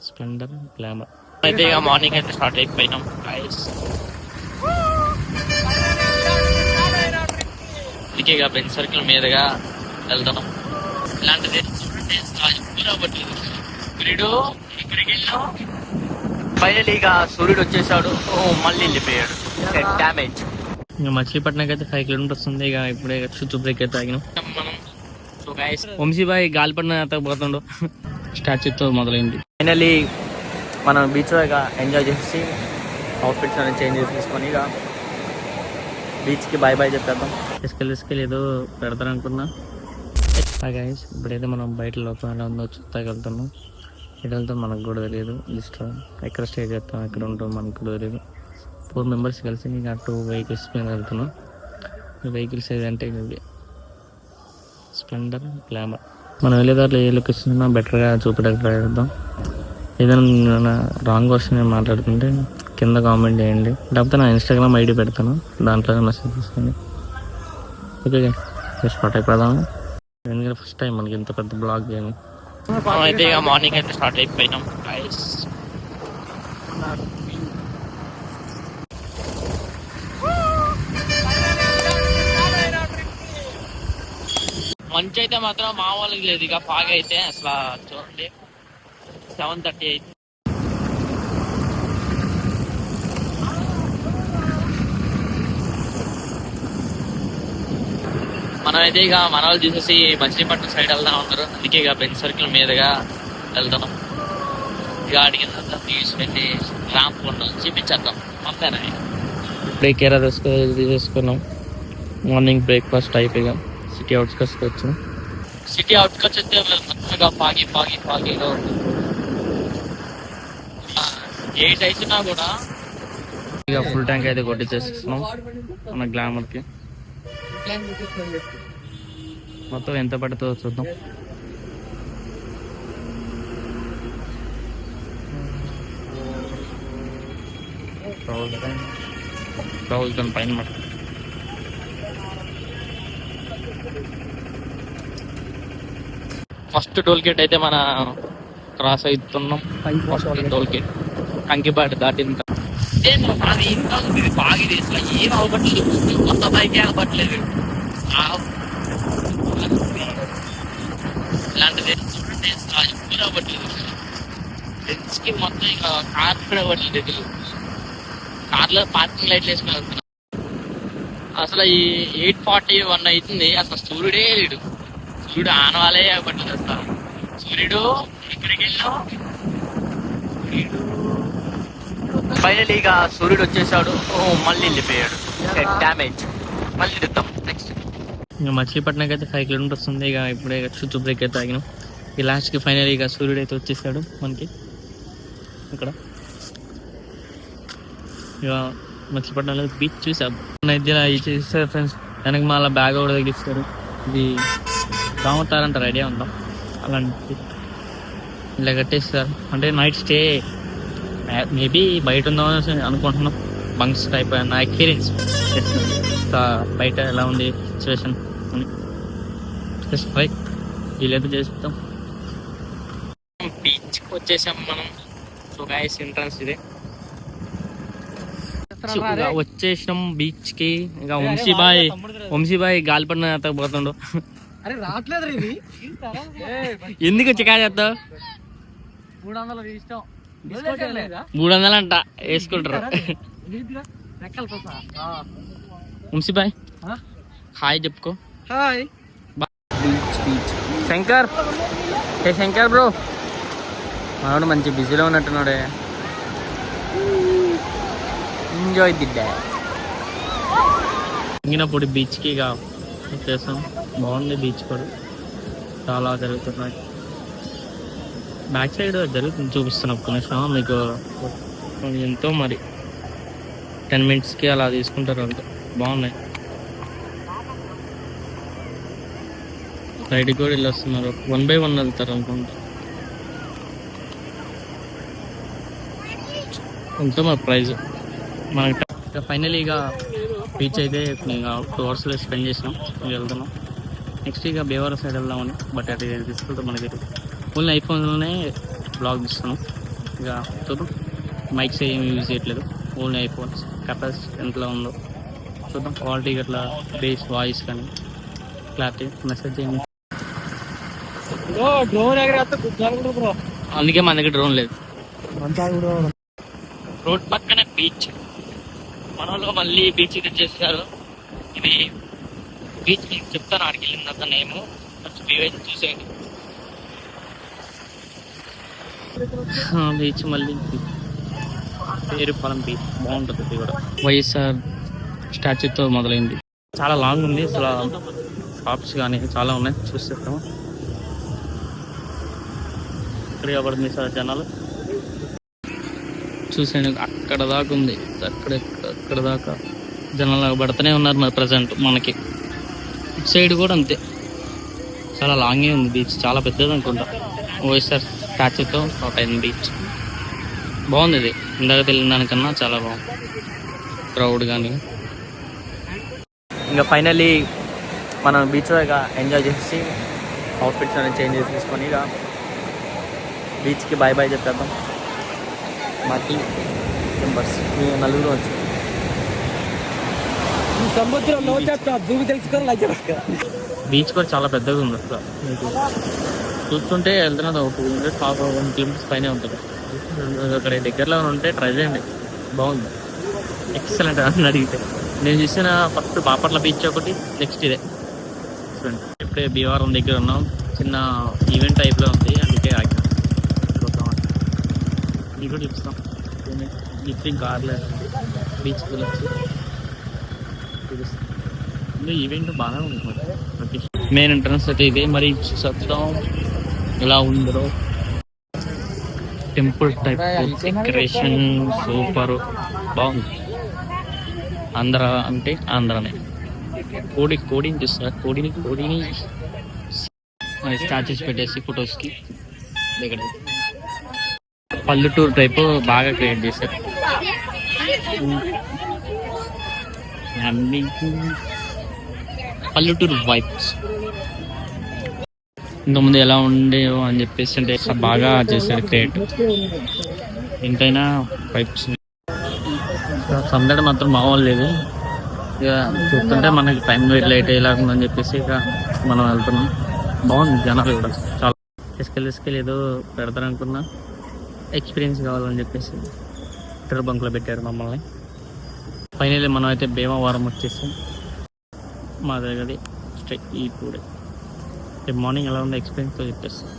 Splendor glamour అయితే ఇక morning అయితే స్టార్ట్ అయిపోయినాం గైస్. అందుకే ఇక బెంచ్ సర్కిల్ మీదుగా వెళ్తున్నాం. ఇలాంటిది సూర్యుడు ఇక్కడికి వెళ్ళాం. ఫైనల్ ఇక సూర్యుడు వచ్చేసాడు. మళ్ళీ వెళ్ళిపోయాడు. డ్యామేజ్. ఇంకా మచిలీపట్నంకి అయితే 5 కిలోమీటర్స్ ఉంది. ఇక ఇప్పుడే చుట్టూ బ్రేక్ అయితే తాగినాం మనం. So guys వంశీబాయ్ గాలిపట్నం ఎత్తకపోతుండు. స్టాచ్యూతో మొదలైంది. ఫైనల్లీ మనం బీచ్లో ఇక ఎంజాయ్ చేసి అవుట్ఫిట్స్ అనేది చేంజ్ చేసుకొని ఇక బీచ్కి బాయ్ బాయ్ చెప్పేద్దాం. తీసుకెళ్ళి ఏదో పెడతారనుకున్నా. గైస్ ఇప్పుడైతే మనం బయట లోపల ఎలా ఉందో చూస్తాకి వెళ్తున్నాం. ఎటు వెళ్తాం మనకు కూడా తెలియదు. జస్ట్ ఎక్కడ స్టే చేస్తాం ఎక్కడ ఉంటాం మనకు కూడా తెలియదు. 4 మెంబర్స్ కలిసి ఇంకా 2 వెహికల్స్ మీద వెళ్తున్నాం. ఈ వెహికల్స్ ఏదంటే ఇవి స్ప్లెండర్ గ్లామర్. మనం వెళ్ళేదాంట్లో ఏ లొకేషన్ ఉన్నా బెటర్గా చూపెట్టక ట్రై చేద్దాం. ఏదైనా రాంగ్ వర్షన్ మాట్లాడుతుంటే కింద కామెంట్ చేయండి. లేకపోతే నా ఇన్స్టాగ్రామ్ ఐడి పెడతాను, దాంట్లో మెసేజ్ చేసుకోండి. ఓకే స్టార్ట్ అయిపోదాము. ఎందుకంటే ఫస్ట్ టైం మనకి ఇంత పెద్ద బ్లాగ్ చేయను. అయితే ఇక మార్నింగ్ అయితే స్టార్ట్ అయిపోయినాం గైస్. మంచి అయితే మాత్రం మామూలుగా లేదు. ఇక ఫాగ్ అయితే అసలు చూడండి 7:30 అయితే. మనమైతే ఇక మన వాళ్ళు చూసేసి మచిలీపట్నం సైడ్ వెళ్దాం ఉంటారు. అందుకే ఇక బెంచ్ సర్కిల్ మీదుగా వెళ్తున్నాం. ఇక అడిగినంత తీసుకెళ్ళి ర్యాంప్ కొండ చూపించేద్దాం. అంతేనా ఇప్పుడే కేరా తీసేసుకున్నాం. మార్నింగ్ బ్రేక్ఫాస్ట్ అయిపోయిగా సిటీ అవుట్స్కట్స్కి వచ్చాం. సిటీ అవుట్స్కట్స్ అయితే మొత్తగా ఫాగీలో 8 అవుతున్నా కూడా ఇక ఫుల్ ట్యాంక్ అయితే కొట్టించేస్తున్నాం మన గ్లామర్కి. మొత్తం ఎంత పడుతుందో చూద్దాం. దాని పైన ఫస్ట్ టోల్ గేట్ అయితే మన క్రాస్ అవుతున్నాం. ఫస్ట్ టోల్ గేట్ కంకిపాటి దాటిన బాగా ఏం అవ్వట్లేదు. కొత్త బైకే అవ్వట్లేదు. ఇలాంటిది చూడండి ఎప్పుడు అవ్వట్లేదు. బెంచ్కి మొత్తం ఇక కార్ కూడా అవ్వట్లేదు. కార్లో పార్కింగ్ లైట్లు వేసుకుని వెళ్తున్నాం. అసలు ఈ 8:41 అవుతుంది. అసలు సూర్యుడే లేడు. సూర్యుడు ఆనవాలే అవ్వట్లేదు. అసలు సూర్యుడు ఇక్కడికి వెళ్ళాం. ఫైనల్ ఇక సూర్యుడు వచ్చేసాడు. మళ్ళీ వెళ్ళిపోయాడు. డ్యామేజ్. మళ్ళీ వెళ్తాం నెక్స్ట్. ఇంకా మచిలీపట్నంకి అయితే 5 కిలోమీటర్స్ ఉంది. ఇక ఇప్పుడే చుట్టూ బ్రేక్ అయితే తాగినాం. ఈ లాస్ట్కి ఫైనల్ ఇక సూర్యుడు అయితే వచ్చేసాడు మనకి ఇక్కడ. ఇక మచిలీపట్నంలో బీచ్ చూసాం. మధ్యలో ఇది చేస్తారు ఫ్రెండ్స్. వెనక మళ్ళీ బ్యాగ్ కూడా తగ్గిస్తారు. ఇది రామతారంటారు, ఐడియా ఉందాం. అలాంటి ఇలా కట్టేస్తారు. అంటే నైట్ స్టే మేబీ బయట ఉందామని అనుకుంటున్నాం. బంక్స్ టైప్ నా ఎక్స్పీరియన్స్ బయట ఎలా ఉంది సిచ్యువేషన్ అని జస్ట్ ఫైవ్ వీలైతే చేస్తాం. బీచ్కి వచ్చేసాం మనం. సో గైస్ ఎంట్రన్స్ ఇదే. వచ్చేసినాం బీచ్కి. ఇక వంశీబాయ్ గాలిపట్నం ఎత్తకపోతుండు. ఎందుకు చికా చేస్తావు? 300 అంట వేసుకుంటారు. వంశీబాయ్ హాయ్ చెప్పుకో. హాయ్. శంకర్ శంకర్ బ్రో మనోడు మంచి బిజీలో ఉన్నట్టున్నాడే. Enjoy the day. ఇంగినప్పుడు బీచ్కి ఇక వచ్చేసాం. బాగుంది బీచ్ కూడా, చాలా జరుగుతున్నాయి. బ్యాక్ సైడ్ జరుగుతుంది చూపిస్తాను ఒక్క నిమిషం మీకు. ఎంతో మరి 10 minutesకి అలా తీసుకుంటారు. అంతా బాగున్నాయి. రైడ్కి కూడా వెళ్ళి వస్తున్నారు. 1 by 1 వెళ్తారు అనుకుంటా. ఎంతో మరి ప్రైజ్ మనకి. ఫైనలీ ఇక బీచ్ అయితే 2 hours స్పెండ్ చేసినాం. వెళ్తున్నాం నెక్స్ట్. ఇక భీమవరం సైడ్ వెళ్దామని. బట్ అది తీసుకుంటాం మనకి ఓన్లీ ఐఫోన్లోనే బ్లాగ్ ఇస్తున్నాం. ఇక చూద్దాం. మైక్స్ ఏమి యూజ్ చేయట్లేదు, ఓన్లీ ఐఫోన్స్. కెపాసిటీ ఎంతలో ఉందో చూద్దాం. క్వాలిటీ అట్లా బేస్ వాయిస్ కానీ క్లారిటీ మెసేజ్ ఏమి. అందుకే మన దగ్గర డ్రోన్ లేదు. రోడ్ పక్కన బీచ్, మనలో మళ్ళీ బీచ్ తెచ్చేసారు. ఇది బీచ్ మీకు చెప్తాను, ఆడికి వెళ్ళిన తర్వాత నేము ఫస్ట్ చూసేయండి. బీచ్ మళ్ళీ పేరుపాలెం బీచ్ బాగుంటుంది. ఇది కూడా వైఎస్ఆర్ స్టాచ్యూతో మొదలైంది. చాలా లాంగ్ ఉంది, అసలు షాప్స్ కానీ చాలా ఉన్నాయి, చూసేస్తాము. ఇక్కడ పడుతుంది సార్ జనాలు చూసాను, అక్కడ దాకా ఉంది. అక్కడ దాకా జనాలు పడుతూనే ఉన్నారు మరి ప్రజెంట్. మనకి ఇటు సైడ్ కూడా అంతే, చాలా లాంగే ఉంది బీచ్, చాలా పెద్దది అనుకుంటా. వైఎస్ఆర్ స్టాచ్యూతో స్టార్ట్ అయింది బీచ్. బాగుంది ఇది, ఇందాక తెలియని దానికన్నా చాలా బాగుంది. క్రౌడ్ కానీ ఇంకా ఫైనల్లీ మనం బీచ్లో ఇక ఎంజాయ్ చేసి అవుట్ఫిట్స్ అనేది చేంజ్ చేసి తీసుకొని ఇక బీచ్కి బాయ్ బాయ్ చెప్పేద్దాం. మా టీం మెంబర్స్ మేము నలుగురు వచ్చి బీచ్ కూడా చాలా పెద్దగా ఉంది. అసలు మీకు చూస్తుంటే వెళ్తున్నది ఒక 1 కిలోమీటర్స్ పైనే ఉంటుంది. అక్కడ దగ్గరలో ఉంటే ట్రై చేయండి, బాగుంది, ఎక్సలెంట్ అని అడిగితే. నేను చూసిన ఫస్ట్ బాపట్ల బీచ్ ఒకటి, నెక్స్ట్ ఇదే. ఇప్పుడే భీమవరం దగ్గర ఉన్నాం, చిన్న ఈవెంట్ టైప్లో ఉంది, అందుకే ఆగినాం. ఇది కూడా చూపిస్తాం, లిఫ్టింగ్ కార్లే బీచ్కి వెళ్ళి చూపిస్తాం. ఈవెంట్ బాగా ఉంటుంది. మెయిన్ ఎంట్రన్స్ అయితే ఇదే. మరి చూస్తాం ఎలా ఉందో. టెంపుల్ టైప్ డెకరేషన్ సూపర్ బాగుంది. ఆంధ్ర అంటే ఆంధ్రనే. కోడిని చూస్తారు, కోడిని స్టాచ్యూస్ పెట్టేసి ఫొటోస్కి దగ్గర పల్లెటూరు టైపు బాగా క్రియేట్ చేశారు. పల్లెటూరు వైబ్స్ ఇంతకుముందు ఎలా ఉండేవో అని చెప్పేసి అంటే బాగా చేశారు క్రియేట్. ఎంతైనా వైబ్స్ సందడి మాత్రం మామూలు లేదు. ఇక చూస్తుంటే మనకి టైం లేట్ అయ్యేలాగుందని చెప్పేసి ఇక మనం వెళ్తున్నాం. బాగుంది, జనాలు కూడా చాలా తీసుకెళ్ళి ఏదో పెడతారనుకున్నా, ఎక్స్పీరియన్స్ కావాలని చెప్పేసి పెట్రోల్ బంక్లో పెట్టారు మమ్మల్ని. ఫైనల్లీ మనం అయితే భీమవరం వచ్చేసాం. మా దగ్గర స్ట్రైట్ ఈ టూడే. రేపు మార్నింగ్ ఎలా ఉందో ఎక్స్పీరియన్స్తో చెప్పేస్తాం.